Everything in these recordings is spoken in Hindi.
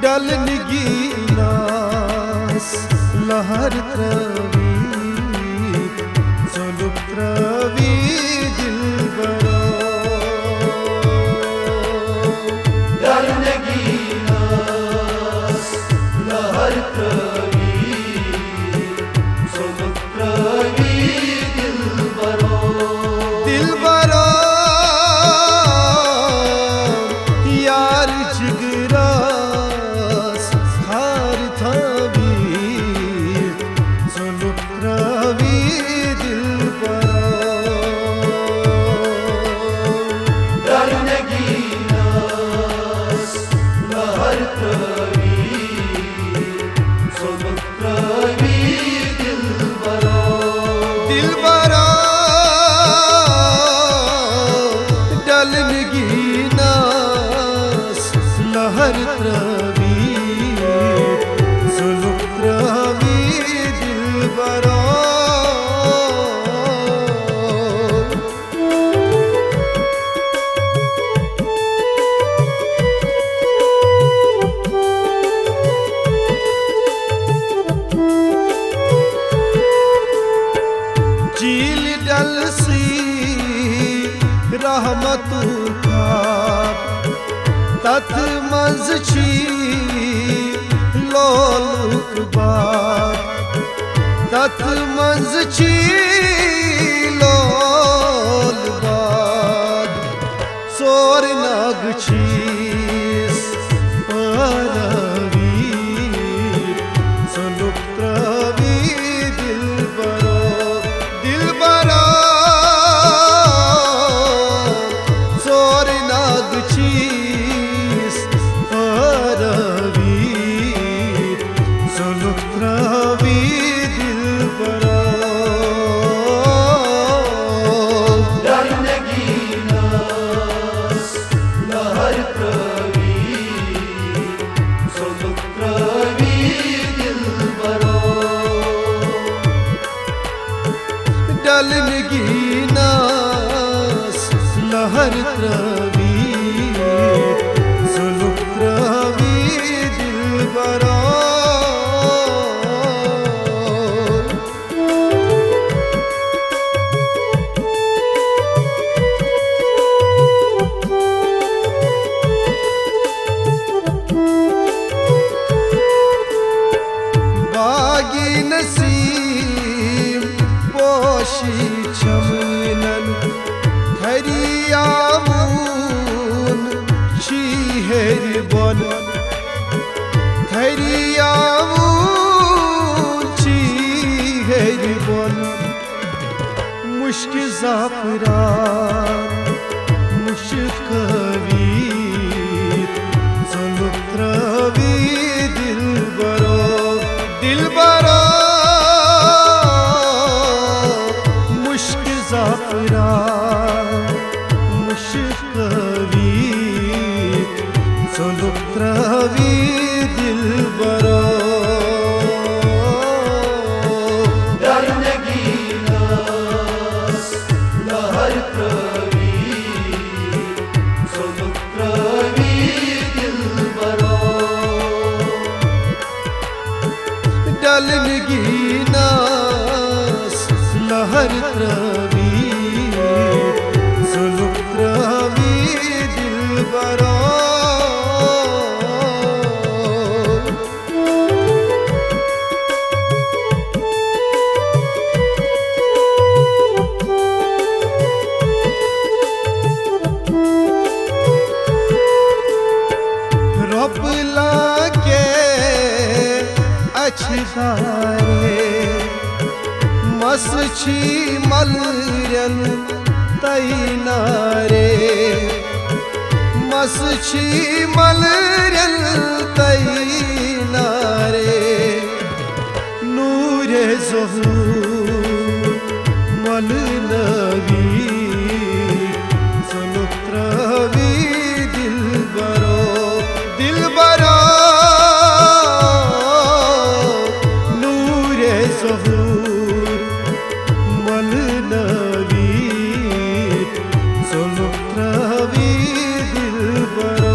डलनगी नास लहर त्रवी जुल्फ त्रवी दिलबरो डलनगी नास लहर त्रवी जुल्फ त्रवी दिलबरो दिलबरो यार जिगरास खार थावी जुल्फ त्रवी दिलबरो डलनगी नास लहर त्रवी जुल्फ त्रवी दिलबरो दिलबरो डलनगी नास लहर त्रवी जुल्फ त्रवी दिलबरो झील डलसी रहमतु खाब तत मंज छी लोलुक बाब तत मंज छी लोल बाब सोर नाग छीस परवी जुल्फ त्रवी दिलबरो दिलबरो सोर नाग छीस परवी जुल्फ त्रवी दिलबरो डलनगी नास लहर त्रवी जुल्फ त्रवी दिलबरो डलनगी नास लहर त्रवी जुल्फ त्रवी दिलबरो बागी नसीम पोशी चमनन थरियावून शीहेर बन थरियावून शीहेर बन मुश्क जाफरान मुश्कवी जुल्फ त्रवी दिलबरो दिलबरो मुश्क जाफरान मुश्कवी जुल्फ त्रवी दिलबरो डलनगी नास लहर त्रवी जुल्फ त्रवी दिलबरो डलनगी नास लहर त्रवी जुल्फ त्रवी दिलबरो रब लागे अच्छारे मसछी मलरन तैनारे मसछी मलरन तैनारे नूरे ज़हूर मल नवी जुल्फ त्रवी दिलबरो दिलबरो नूरे ज़हूर मल नवी जुल्फ त्रवी दिलबरो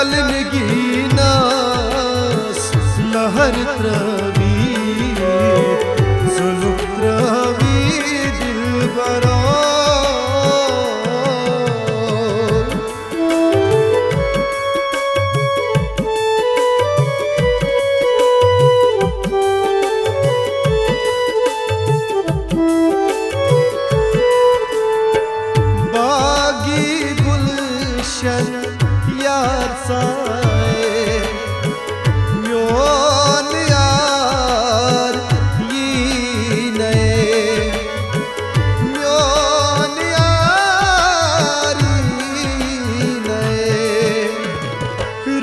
डलनगी नास लहर त्रवी जुल्फ त्रवी दिलबरा यार साए म्योन यार ये नए म्योन यार ये नए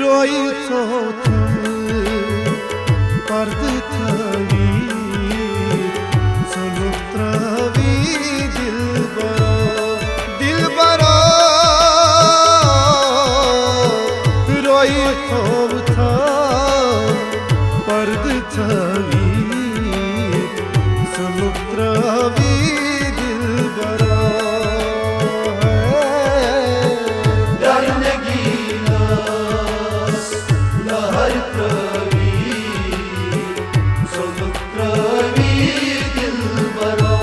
रोई तो पर्द थवी जुल्फ त्रवी दिलबरा था पर्द थवी जुल्फ त्रवी दिलबरा डलनगी नास लहर त्रवी जुल्फ त्रवी दिलबरा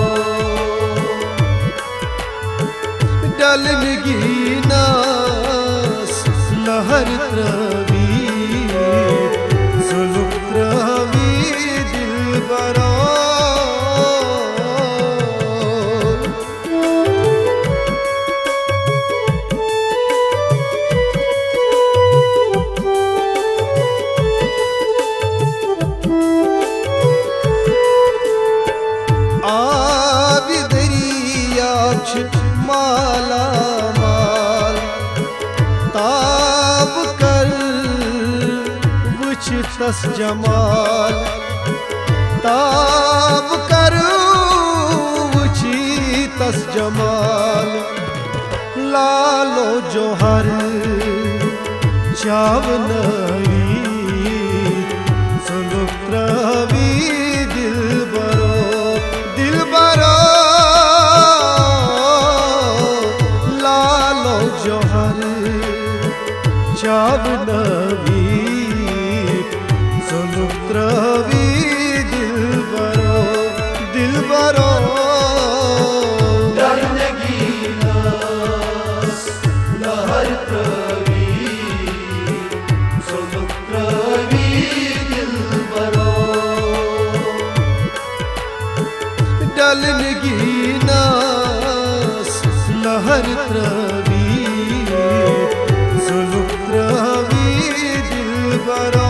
डलनगी नास लहर त्रवी जुल्फ त्रवी दिलबरा आब दरिया माला माल ताब कर वुछ तस जमाल ताब कर वुछी तस जमाल लालो जोहर चावनवी जुल्फ त्रवी दिलबरा लालो जोहर चावनवी जुल्फ त्रवी दिलबरा डलनगी नास लहर त्रवी जुल्फ त्रवी दिलबरा डलनगी नास लहर त्रवी जुल्फ त्रवी दिलबरा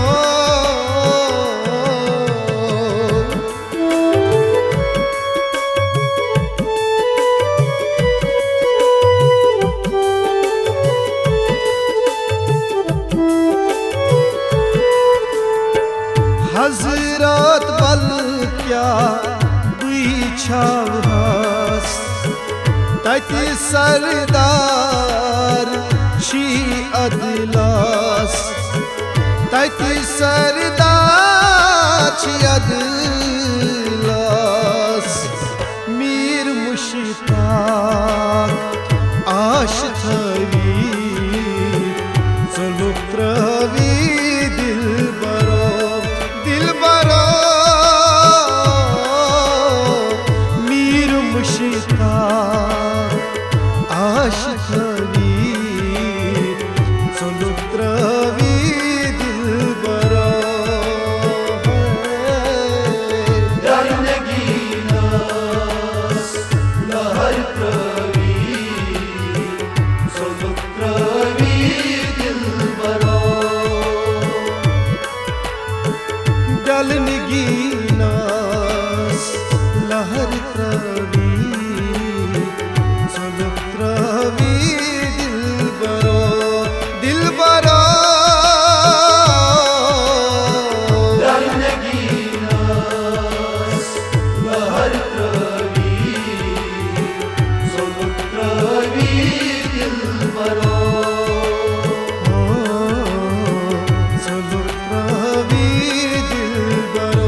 हजरत बल क्या बिछावस तति सरदार छी अदलास तति सरदार छी अदलास मीर मुश्ताक आश थवी जुल्फ त्रवी दिलबरा मीर मुश्ताक आश थवी जुल्फ त्रवी दिलबरा डलनगी नास लहर त्रवी जुल्फ त्रवी दिलबरा डलनगी नास लहर त्रवी जुल्फ त्रवी दिलबरा डलनगी नास लहर त्रवी जुल्फ त्रवी दिलबरा जुल्फ त्रवी दिलबरा